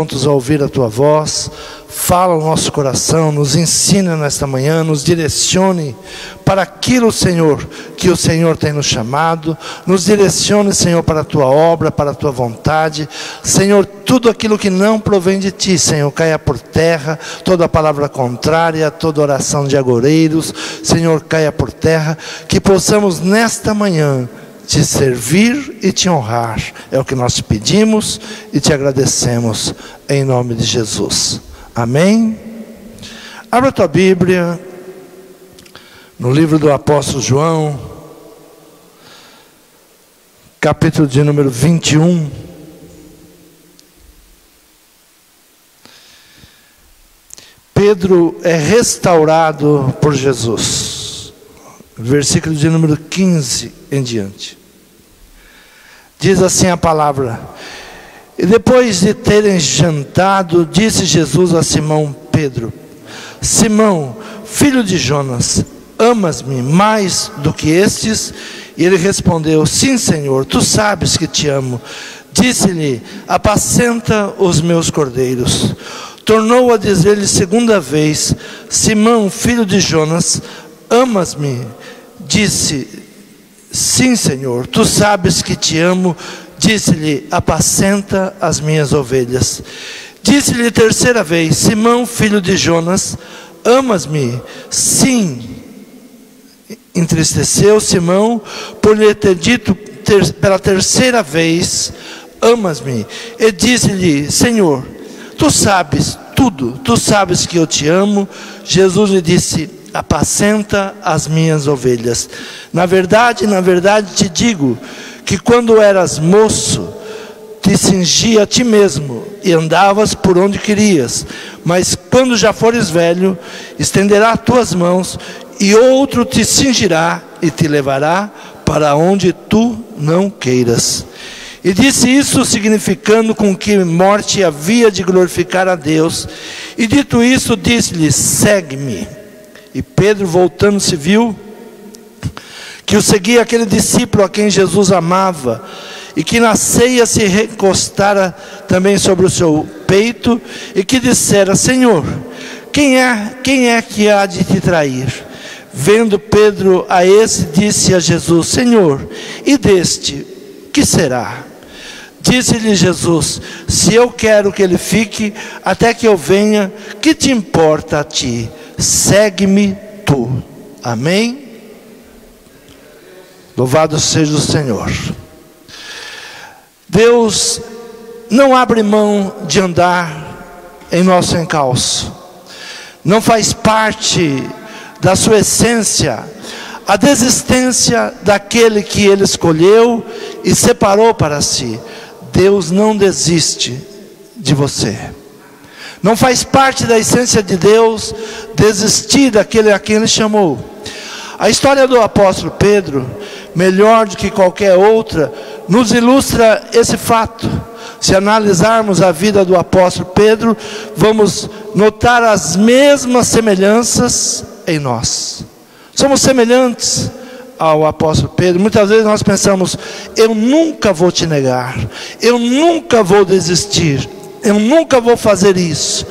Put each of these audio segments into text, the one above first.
Prontos a ouvir a Tua voz, fala ao nosso coração, nos ensina nesta manhã, nos direcione para aquilo, Senhor, que o Senhor tem nos chamado, nos direcione, Senhor, para a Tua obra, para a Tua vontade, Senhor, tudo aquilo que não provém de Ti, Senhor, caia por terra, toda palavra contrária, toda oração de agoreiros, Senhor, caia por terra, que possamos nesta manhã Te servir e Te honrar, é o que nós te pedimos e Te agradecemos, em nome de Jesus, amém? Abra a tua Bíblia, no livro do apóstolo João, capítulo de número 21, Pedro é restaurado por Jesus, versículo de número 15 em diante. Diz assim a palavra: e depois de terem jantado, disse Jesus a Simão Pedro: Simão, filho de Jonas, amas-me mais do que estes? E ele respondeu: sim, Senhor, tu sabes que te amo. Disse-lhe: apacenta os meus cordeiros. Tornou a dizer-lhe segunda vez: Simão, filho de Jonas, amas-me? Disse: sim, Senhor, tu sabes que te amo. Disse-lhe: apacenta as minhas ovelhas. Disse-lhe terceira vez: Simão, filho de Jonas, amas-me? Sim. Entristeceu Simão por lhe ter dito pela terceira vez: amas-me? E disse-lhe: Senhor, tu sabes tudo, tu sabes que eu te amo. Jesus lhe disse: apacenta as minhas ovelhas. Na verdade te digo, que quando eras moço, te cingia a ti mesmo, e andavas por onde querias. Mas quando já fores velho, estenderá as tuas mãos, e outro te cingirá, e te levará para onde tu não queiras. E disse isso significando com que morte havia de glorificar a Deus. E dito isso, disse-lhe: segue-me. E Pedro, voltando-se, viu que o seguia aquele discípulo a quem Jesus amava, e que na ceia se recostara também sobre o seu peito, e que dissera: Senhor, quem é que há de te trair? Vendo Pedro a esse, disse a Jesus: Senhor, e deste, que será? Disse-lhe Jesus: se eu quero que ele fique até que eu venha, que te importa a ti? Segue-me tu. Amém? Louvado seja o Senhor. Deus não abre mão de andar em nosso encalço. Não faz parte da sua essência a desistência daquele que Ele escolheu e separou para si. Deus não desiste de você. Não faz parte da essência de Deus desistir daquele a quem Ele chamou. A história do apóstolo Pedro, melhor do que qualquer outra, nos ilustra esse fato. Se analisarmos a vida do apóstolo Pedro, vamos notar as mesmas semelhanças em nós. Somos semelhantes ao apóstolo Pedro. Muitas vezes nós pensamos: eu nunca vou te negar, eu nunca vou desistir, eu nunca vou fazer isso.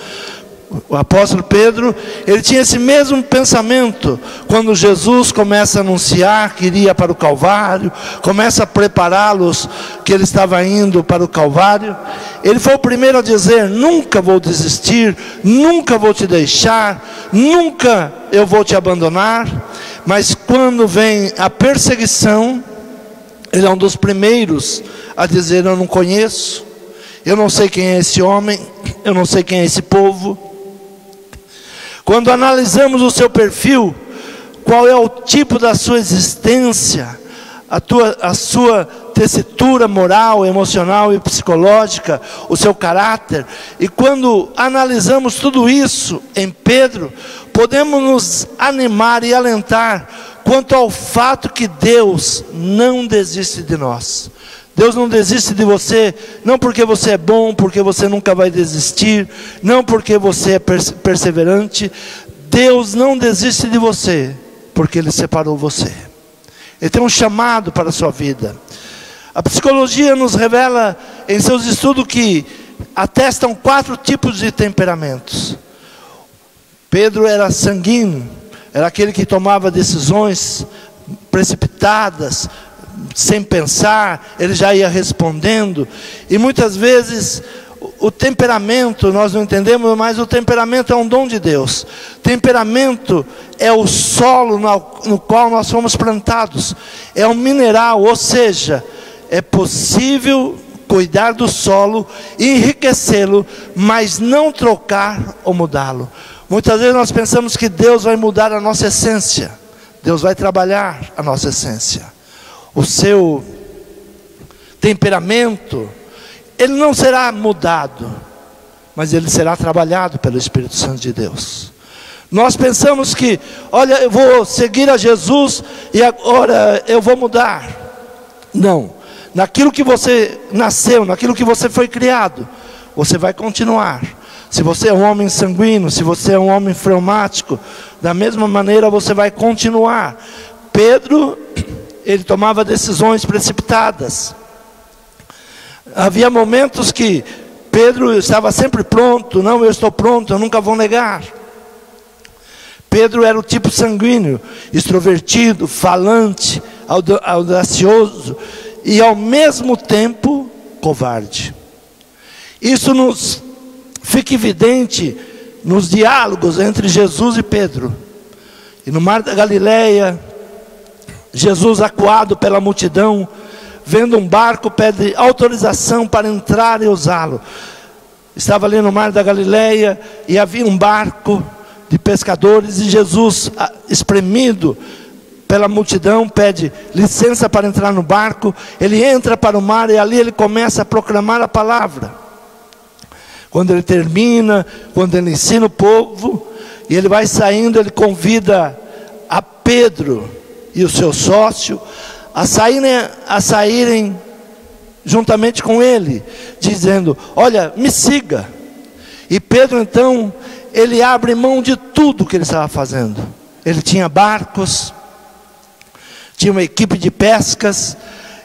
O apóstolo Pedro, ele tinha esse mesmo pensamento quando Jesus começa a anunciar que iria para o Calvário, começa a prepará-los que ele estava indo para o Calvário. Ele foi o primeiro a dizer: nunca vou desistir, nunca vou te deixar, nunca eu vou te abandonar. Mas quando vem a perseguição, ele é um dos primeiros a dizer: eu não conheço, eu não sei quem é esse homem, eu não sei quem é esse povo. Quando analisamos o seu perfil, qual é o tipo da sua existência, a sua tessitura moral, emocional e psicológica, o seu caráter, e quando analisamos tudo isso em Pedro, podemos nos animar e alentar quanto ao fato que Deus não desiste de nós. Deus não desiste de você, não porque você é bom, porque você nunca vai desistir, não porque você é perseverante. Deus não desiste de você, porque Ele separou você. Ele tem um chamado para a sua vida. A psicologia nos revela em seus estudos que atestam 4 tipos de temperamentos. Pedro era sanguíneo, era aquele que tomava decisões precipitadas, sem pensar, ele já ia respondendo. E muitas vezes o temperamento, nós não entendemos, mas o temperamento é um dom de Deus. Temperamento é o solo no qual nós fomos plantados, é um mineral, ou seja, é possível cuidar do solo, enriquecê-lo, mas não trocar ou mudá-lo. Muitas vezes nós pensamos que Deus vai mudar a nossa essência, Deus vai trabalhar a nossa essência. O seu temperamento, ele não será mudado, mas ele será trabalhado pelo Espírito Santo de Deus. Nós pensamos que, olha, eu vou seguir a Jesus e agora eu vou mudar. Não, naquilo que você nasceu, naquilo que você foi criado, você vai continuar. Se você é um homem sanguíneo, se você é um homem fleumático, da mesma maneira você vai continuar. Pedro, ele tomava decisões precipitadas. Havia momentos que Pedro estava sempre pronto. Não, eu estou pronto, eu nunca vou negar. Pedro era o tipo sanguíneo, extrovertido, falante, audacioso e ao mesmo tempo covarde. Isso nos fica evidente nos diálogos entre Jesus e Pedro. E no mar da Galileia, Jesus, acuado pela multidão, vendo um barco, pede autorização para entrar e usá-lo. Estava ali no mar da Galileia e havia um barco de pescadores, e Jesus, espremido pela multidão, pede licença para entrar no barco. Ele entra para o mar e ali ele começa a proclamar a palavra. Quando ele termina, quando ele ensina o povo, e ele vai saindo, ele convida a Pedro e o seu sócio a saírem juntamente com ele, dizendo: olha, me siga. E Pedro então, ele abre mão de tudo que ele estava fazendo. Ele tinha barcos, tinha uma equipe de pescas,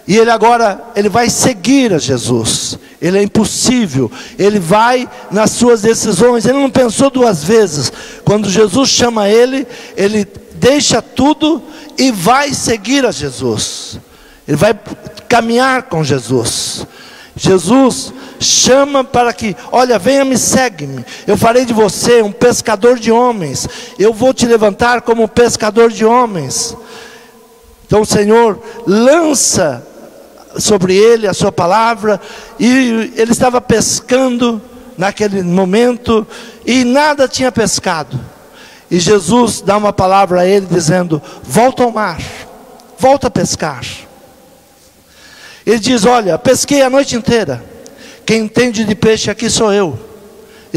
e ele vai seguir a Jesus. Ele é impossível, ele vai nas suas decisões. Ele não pensou 2 vezes. Quando Jesus chama ele, ele deixa tudo e vai seguir a Jesus. Ele vai caminhar com Jesus. Jesus chama para que, olha, venha, me segue-me. Eu farei de você um pescador de homens. Eu vou te levantar como um pescador de homens. Então o Senhor lança sobre ele a sua palavra, e ele estava pescando naquele momento, e nada tinha pescado, e Jesus dá uma palavra a ele, dizendo: volta ao mar, volta a pescar. Ele diz: olha, pesquei a noite inteira, quem entende de peixe aqui sou eu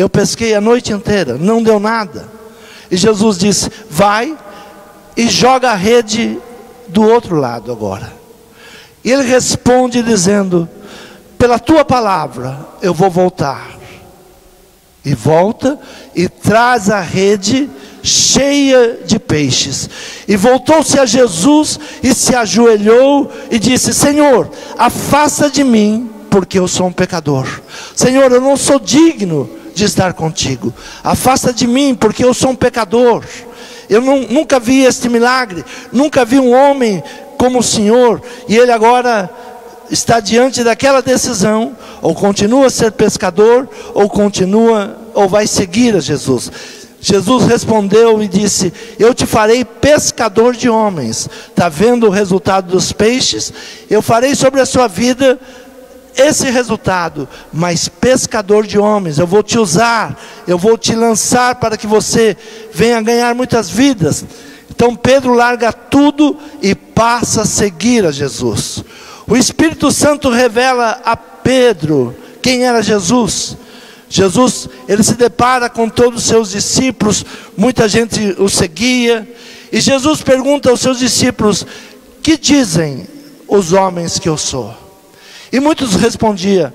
pesquei a noite inteira, não deu nada. E Jesus disse: vai e joga a rede do outro lado agora. E ele responde dizendo: pela tua palavra eu vou voltar. E volta e traz a rede cheia de peixes. E voltou-se a Jesus e se ajoelhou e disse: Senhor, afasta de mim, porque eu sou um pecador. Senhor, eu não sou digno de estar contigo. Afasta de mim, porque eu sou um pecador. Eu nunca vi este milagre, nunca vi um homem como o Senhor. E ele agora está diante daquela decisão: ou continua a ser pescador, ou vai seguir a Jesus. Jesus respondeu e disse: eu te farei pescador de homens. Está vendo o resultado dos peixes? Eu farei sobre a sua vida esse resultado, mas pescador de homens. Eu vou te usar, eu vou te lançar para que você venha ganhar muitas vidas. Então Pedro larga tudo e passa a seguir a Jesus. O Espírito Santo revela a Pedro quem era Jesus. Jesus, ele se depara com todos os seus discípulos, muita gente o seguia, e Jesus pergunta aos seus discípulos: que dizem os homens que eu sou? E muitos respondiam: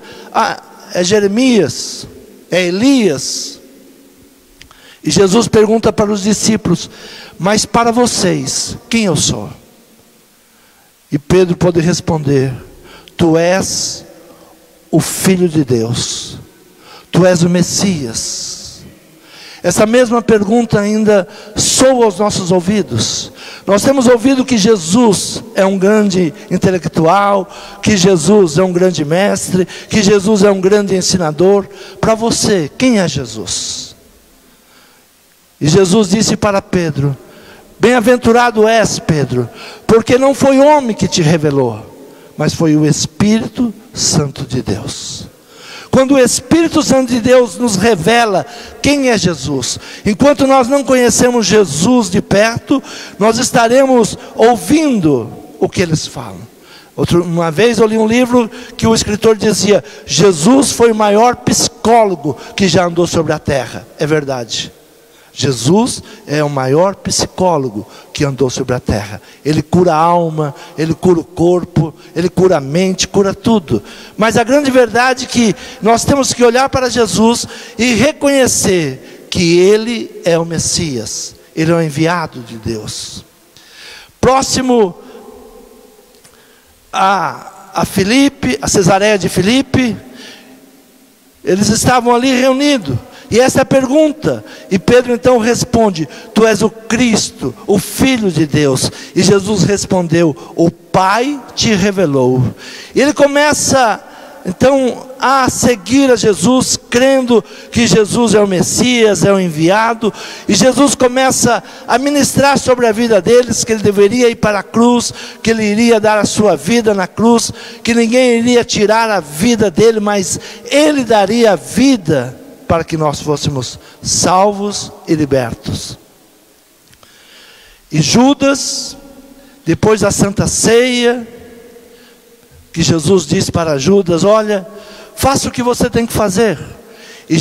é Jeremias, é Elias. E Jesus pergunta para os discípulos: mas para vocês, quem eu sou? E Pedro pode responder: tu és o Filho de Deus. tu és o Messias? Essa mesma pergunta ainda soa aos nossos ouvidos. Nós temos ouvido que Jesus é um grande intelectual, que Jesus é um grande mestre, que Jesus é um grande ensinador. Para você, quem é Jesus? E Jesus disse para Pedro: bem-aventurado és, Pedro, porque não foi homem que te revelou, mas foi o Espírito Santo de Deus. Quando o Espírito Santo de Deus nos revela quem é Jesus, enquanto nós não conhecemos Jesus de perto, nós estaremos ouvindo o que eles falam. Uma vez eu li um livro que o escritor dizia: Jesus foi o maior psicólogo que já andou sobre a terra. É verdade. Jesus é o maior psicólogo que andou sobre a terra. Ele cura a alma, ele cura o corpo, ele cura a mente, cura tudo. Mas a grande verdade é que nós temos que olhar para Jesus e reconhecer que Ele é o Messias, Ele é o enviado de Deus. Próximo a Filipe, a Cesareia de Filipe, eles estavam ali reunidos. E essa é a pergunta, e Pedro então responde: tu és o Cristo, o Filho de Deus. E Jesus respondeu: o Pai te revelou. E ele começa então a seguir a Jesus, crendo que Jesus é o Messias, é o enviado. E Jesus começa a ministrar sobre a vida deles, que ele deveria ir para a cruz, que ele iria dar a sua vida na cruz, que ninguém iria tirar a vida dele, mas ele daria a vida para que nós fôssemos salvos e libertos. E Judas, depois da Santa Ceia, que Jesus disse para Judas: olha, faça o que você tem que fazer. E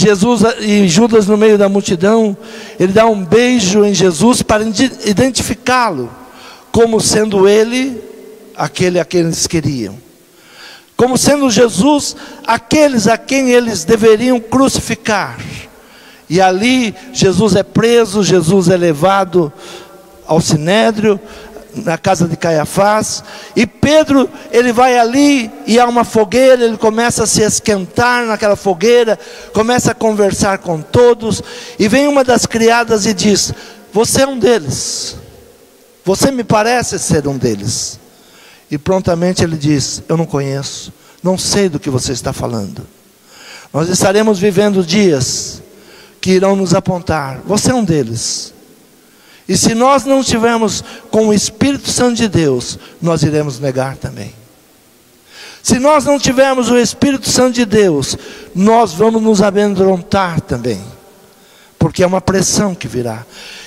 Judas, no meio da multidão, ele dá um beijo em Jesus para identificá-lo como sendo ele aquele a quem eles queriam, como sendo Jesus aqueles a quem eles deveriam crucificar. E ali Jesus é preso, Jesus é levado ao Sinédrio, na casa de Caiafás. E Pedro, ele vai ali e há uma fogueira, ele começa a se esquentar naquela fogueira, começa a conversar com todos, e vem uma das criadas e diz: você é um deles, você me parece ser um deles. E prontamente ele diz: eu não conheço, não sei do que você está falando. Nós estaremos vivendo dias que irão nos apontar: você é um deles. E se nós não estivermos com o Espírito Santo de Deus, nós iremos negar também. Se nós não tivermos o Espírito Santo de Deus, nós vamos nos amedrontar também, porque é uma pressão que virá.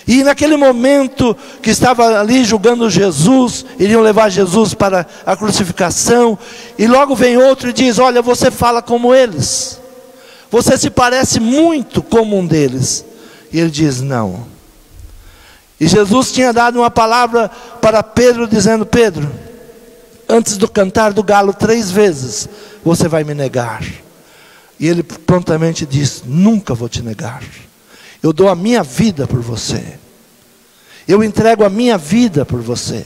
E naquele momento que estava ali julgando Jesus, iriam levar Jesus para a crucificação, e logo vem outro e diz: olha, você fala como eles, você se parece muito como um deles. E ele diz: não. E Jesus tinha dado uma palavra para Pedro, dizendo: Pedro, antes do cantar do galo 3 vezes, você vai me negar. E ele prontamente diz: nunca vou te negar. Eu dou a minha vida por você. Eu entrego a minha vida por você.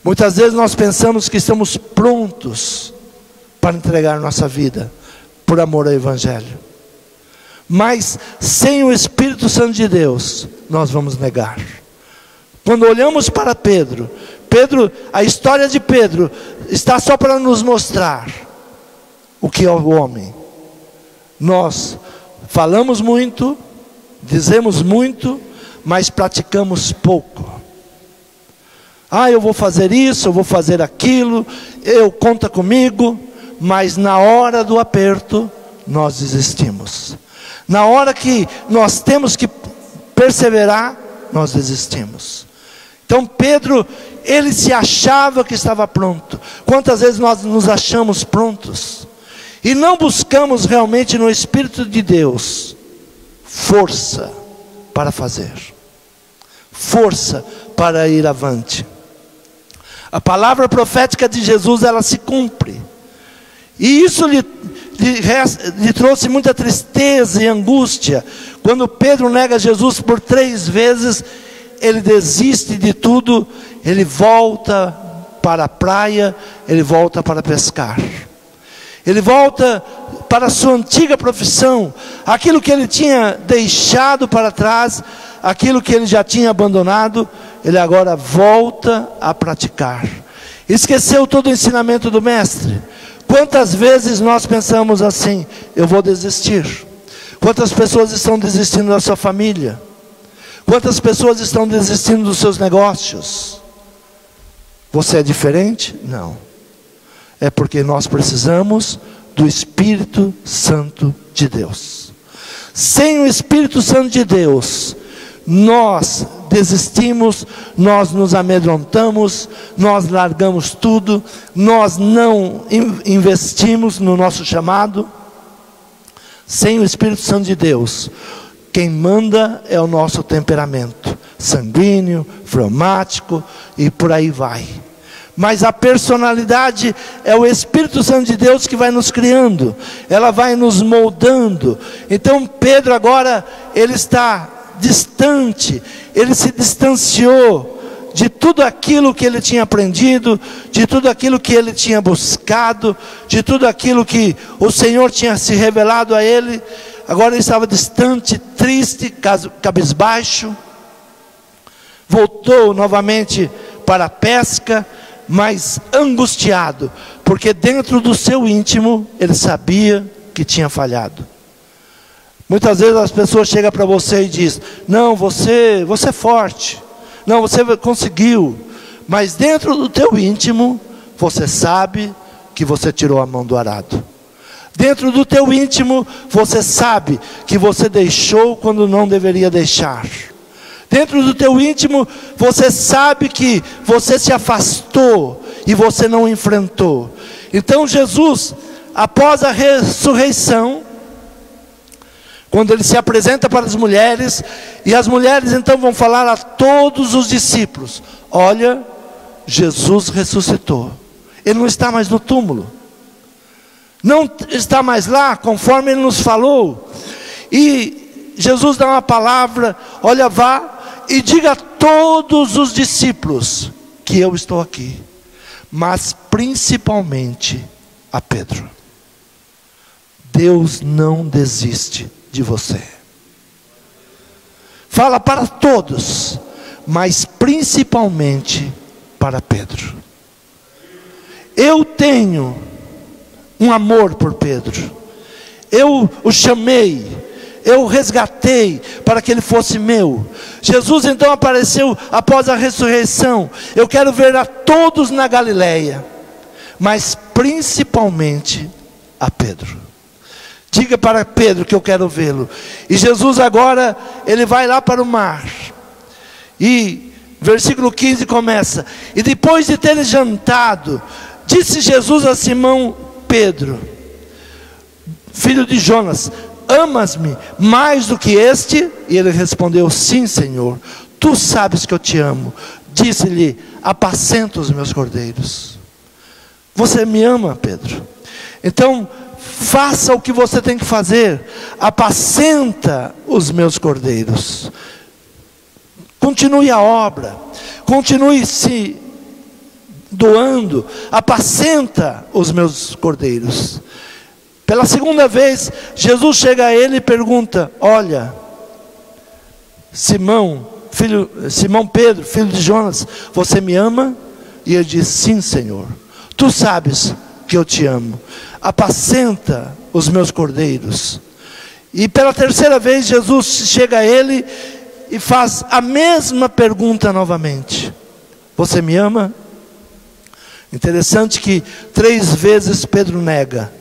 Muitas vezes nós pensamos que estamos prontos para entregar nossa vida por amor ao Evangelho. Mas sem o Espírito Santo de Deus, nós vamos negar. Quando olhamos para Pedro, a história de Pedro está só para nos mostrar o que é o homem. Nós falamos muito, dizemos muito, mas praticamos pouco. Eu vou fazer isso, eu vou fazer aquilo, conta comigo, mas na hora do aperto, nós desistimos. Na hora que nós temos que perseverar, nós desistimos. Então Pedro, ele se achava que estava pronto. Quantas vezes nós nos achamos prontos e não buscamos realmente no Espírito de Deus força para fazer, força para ir avante. A palavra profética de Jesus, ela se cumpre, e isso lhe trouxe muita tristeza e angústia. Quando Pedro nega Jesus por 3 vezes, ele desiste de tudo, ele volta para a praia, ele volta para pescar. Ele volta para a sua antiga profissão, aquilo que ele tinha deixado para trás, aquilo que ele já tinha abandonado, ele agora volta a praticar. Esqueceu todo o ensinamento do mestre. Quantas vezes nós pensamos assim: eu vou desistir? Quantas pessoas estão desistindo da sua família? Quantas pessoas estão desistindo dos seus negócios? Você é diferente? Não. É porque nós precisamos do Espírito Santo de Deus. Sem o Espírito Santo de Deus, nós desistimos, nós nos amedrontamos, nós largamos tudo, nós não investimos no nosso chamado. Sem o Espírito Santo de Deus, quem manda é o nosso temperamento, sanguíneo, fleumático e por aí vai. Mas a personalidade é o Espírito Santo de Deus que vai nos criando, ela vai nos moldando. Então Pedro agora, ele está distante, ele se distanciou de tudo aquilo que ele tinha aprendido, de tudo aquilo que ele tinha buscado, de tudo aquilo que o Senhor tinha se revelado a ele. Agora ele estava distante, triste, cabisbaixo. Voltou novamente para a pesca, mas angustiado, porque dentro do seu íntimo ele sabia que tinha falhado. Muitas vezes as pessoas chegam para você e dizem: não, você é forte, não, você conseguiu. Mas dentro do teu íntimo, você sabe que você tirou a mão do arado. Dentro do teu íntimo, você sabe que você deixou quando não deveria deixar. Dentro do teu íntimo, você sabe que você se afastou e você não enfrentou. Então Jesus, após a ressurreição, quando ele se apresenta para as mulheres, e as mulheres então vão falar a todos os discípulos: olha, Jesus ressuscitou, ele não está mais no túmulo, não está mais lá, conforme ele nos falou. E Jesus dá uma palavra: olha, vá e diga a todos os discípulos que eu estou aqui, mas principalmente a Pedro. Deus não desiste de você. Fala para todos, mas principalmente para Pedro. Eu tenho um amor por Pedro. Eu o chamei, eu o resgatei para que ele fosse meu. Jesus então apareceu após a ressurreição. Eu quero ver a todos na Galileia, mas principalmente a Pedro. Diga para Pedro que eu quero vê-lo. E Jesus agora, ele vai lá para o mar. E versículo 15 começa: e depois de terem jantado, disse Jesus a Simão Pedro, filho de Jonas: amas-me mais do que este? E ele respondeu: sim, Senhor, tu sabes que eu te amo. Disse-lhe: apacenta os meus cordeiros. Você me ama, Pedro? Então faça o que você tem que fazer, apacenta os meus cordeiros. Continue a obra, continue se doando, apacenta os meus cordeiros. Pela segunda vez, Jesus chega a ele e pergunta: olha, Simão Pedro, filho de Jonas, você me ama? E ele diz: sim, Senhor, tu sabes que eu te amo, apacenta os meus cordeiros. E pela terceira vez Jesus chega a ele e faz a mesma pergunta novamente: você me ama? Interessante que 3 vezes Pedro nega,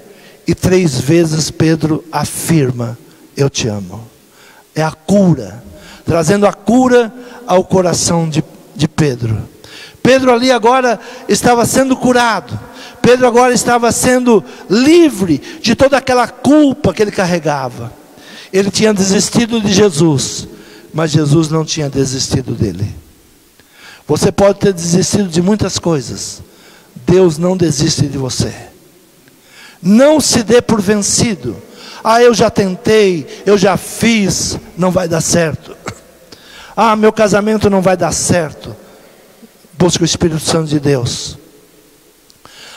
e 3 vezes Pedro afirma: eu te amo. É a cura, trazendo a cura ao coração de Pedro. Pedro ali agora estava sendo curado. Pedro agora estava sendo livre de toda aquela culpa que ele carregava. Ele tinha desistido de Jesus, mas Jesus não tinha desistido dele. Você pode ter desistido de muitas coisas, Deus não desiste de você. Não se dê por vencido. Ah, eu já tentei, eu já fiz, não vai dar certo. Ah, meu casamento não vai dar certo. Busque o Espírito Santo de Deus.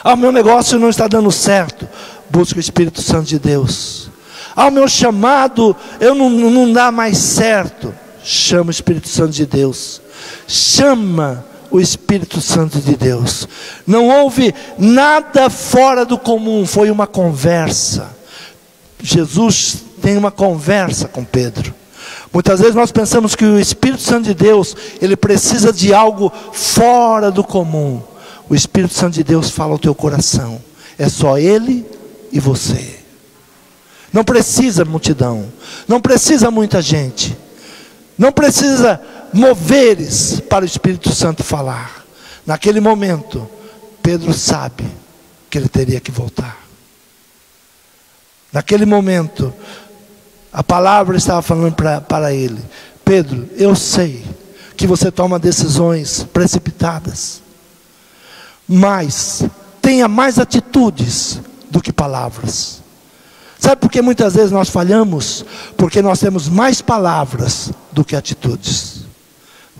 Ah, meu negócio não está dando certo. busque o Espírito Santo de Deus. O meu chamado, eu não dá mais certo. Chama o Espírito Santo de Deus. Chama o Espírito Santo de Deus. Não houve nada fora do comum, foi uma conversa. Jesus tem uma conversa com Pedro. Muitas vezes nós pensamos que o Espírito Santo de Deus, ele precisa de algo fora do comum. O Espírito Santo de Deus fala ao teu coração. É só Ele e você. Não precisa multidão, não precisa muita gente, não precisa moveres para o Espírito Santo falar. Naquele momento, Pedro sabe que ele teria que voltar. Naquele momento, a palavra estava falando para ele: Pedro, eu sei que você toma decisões precipitadas, mas tenha mais atitudes do que palavras. Sabe por que muitas vezes nós falhamos? Porque nós temos mais palavras do que atitudes.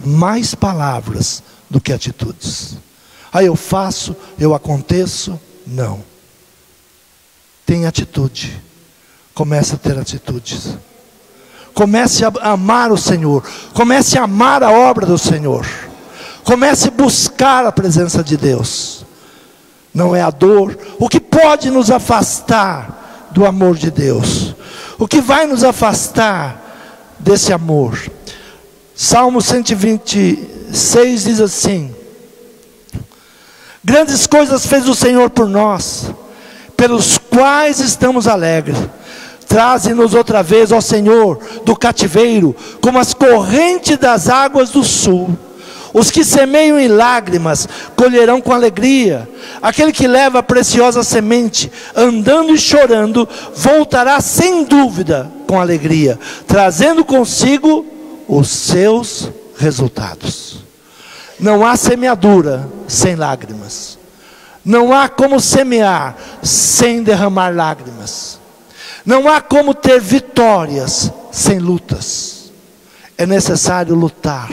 Mais palavras do que atitudes. Eu faço, eu aconteço. Não. Tem atitude. Comece a ter atitudes. Comece a amar o Senhor. Comece a amar a obra do Senhor. Comece a buscar a presença de Deus. Não é a dor. O que pode nos afastar do amor de Deus? O que vai nos afastar desse amor? Salmo 126 diz assim: grandes coisas fez o Senhor por nós, pelos quais estamos alegres. Traze-nos outra vez, ó Senhor, do cativeiro, como as correntes das águas do sul. Os que semeiam em lágrimas colherão com alegria. Aquele que leva a preciosa semente, andando e chorando, voltará sem dúvida com alegria, trazendo consigo os seus resultados. Não há semeadura sem lágrimas. Não há como semear sem derramar lágrimas. Não há como ter vitórias sem lutas. É necessário lutar.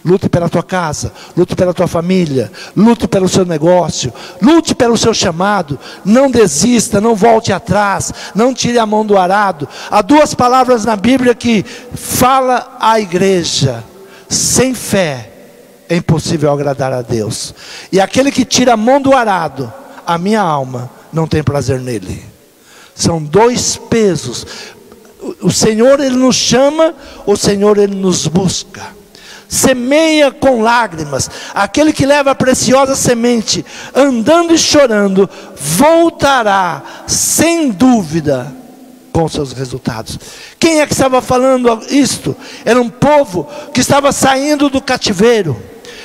Lute pela tua casa, lute pela tua família, lute pelo seu negócio, lute pelo seu chamado. Não desista, não volte atrás, não tire a mão do arado. Há duas palavras na Bíblia que fala à igreja: sem fé é impossível agradar a Deus. E aquele que tira a mão do arado, a minha alma não tem prazer nele. São dois pesos. O Senhor, Ele nos chama, o Senhor, Ele nos busca. Semeia com lágrimas. Aquele que leva a preciosa semente, andando e chorando, voltará sem dúvida com seus resultados. Quem é que estava falando isto? Era um povo que estava saindo do cativeiro.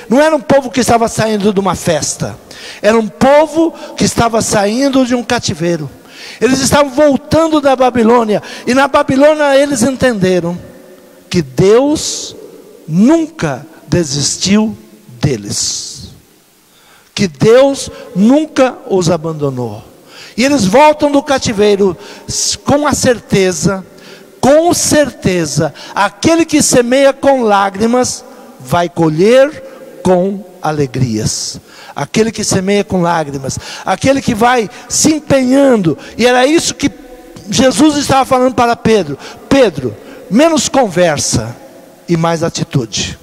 Não era um povo que estava saindo de uma festa. Era um povo que estava saindo de um cativeiro. Eles estavam voltando da Babilônia. E na Babilônia eles entenderam que Deus nunca desistiu deles, que Deus nunca os abandonou. E eles voltam do cativeiro com a certeza, com certeza, aquele que semeia com lágrimas vai colher com alegrias. Aquele que semeia com lágrimas, aquele que vai se empenhando. E era isso que Jesus estava falando para Pedro: Pedro, menos conversa e mais atitude.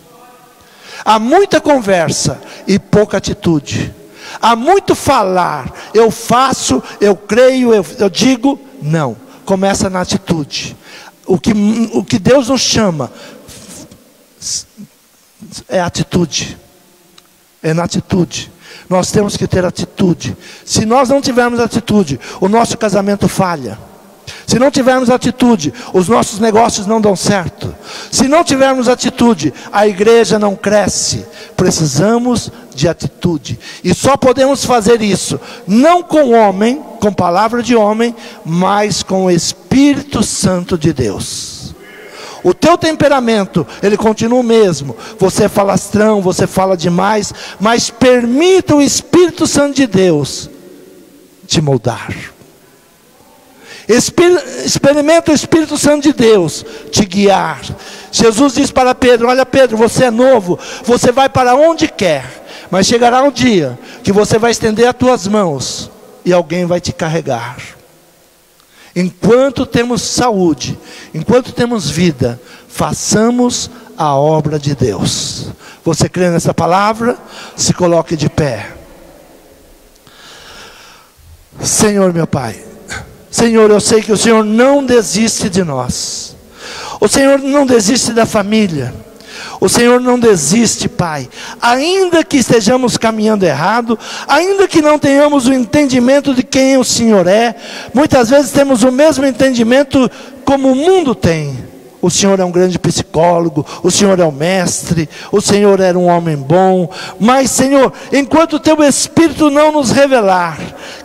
Há muita conversa e pouca atitude. Há muito falar, eu faço, eu creio, eu digo. Não, começa na atitude. O que Deus nos chama é atitude. É na atitude. Nós temos que ter atitude. Se nós não tivermos atitude, o nosso casamento falha. Se não tivermos atitude, os nossos negócios não dão certo. Se não tivermos atitude, a igreja não cresce. Precisamos de atitude. E só podemos fazer isso, não com homem, com palavra de homem, mas com o Espírito Santo de Deus. O teu temperamento, ele continua o mesmo. Você é falastrão, você fala demais, mas permita o Espírito Santo de Deus te moldar. Experimenta o Espírito Santo de Deus te guiar. Jesus diz para Pedro: olha Pedro, você é novo, você vai para onde quer, mas chegará um dia que você vai estender as tuas mãos e alguém vai te carregar. Enquanto temos saúde, enquanto temos vida, façamos a obra de Deus. Você crê nessa palavra? Se coloque de pé. Senhor meu Pai, Senhor, eu sei que o Senhor não desiste de nós. O Senhor não desiste da família. O Senhor não desiste, Pai, ainda que estejamos caminhando errado, ainda que não tenhamos o entendimento de quem o Senhor é. Muitas vezes temos o mesmo entendimento como o mundo tem. O Senhor é um grande psicólogo, o Senhor é um mestre, o Senhor era um homem bom. Mas, Senhor, enquanto o Teu Espírito não nos revelar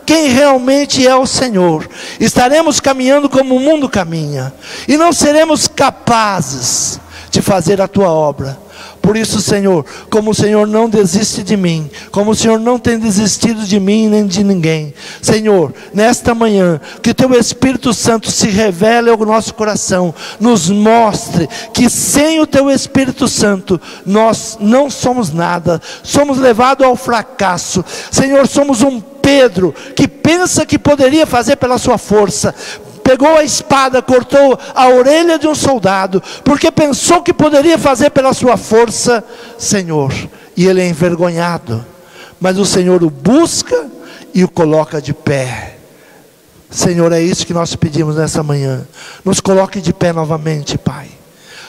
quem realmente é o Senhor, estaremos caminhando como o mundo caminha, e não seremos capazes de fazer a Tua obra. Por isso, Senhor, como o Senhor não desiste de mim, como o Senhor não tem desistido de mim nem de ninguém, Senhor, nesta manhã, que o Teu Espírito Santo se revele ao nosso coração, nos mostre que sem o Teu Espírito Santo, nós não somos nada, somos levados ao fracasso. Senhor, somos um Pedro, que pensa que poderia fazer pela sua força, pegou a espada, cortou a orelha de um soldado, porque pensou que poderia fazer pela sua força, Senhor, e ele é envergonhado, mas o Senhor o busca e o coloca de pé. Senhor, é isso que nós pedimos nessa manhã, nos coloque de pé novamente, Pai.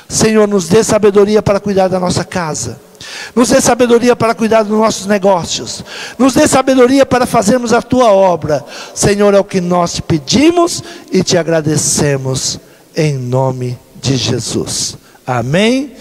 Senhor, nos dê sabedoria para cuidar da nossa casa, nos dê sabedoria para cuidar dos nossos negócios, nos dê sabedoria para fazermos a Tua obra. Senhor, é o que nós te pedimos e te agradecemos, em nome de Jesus. Amém.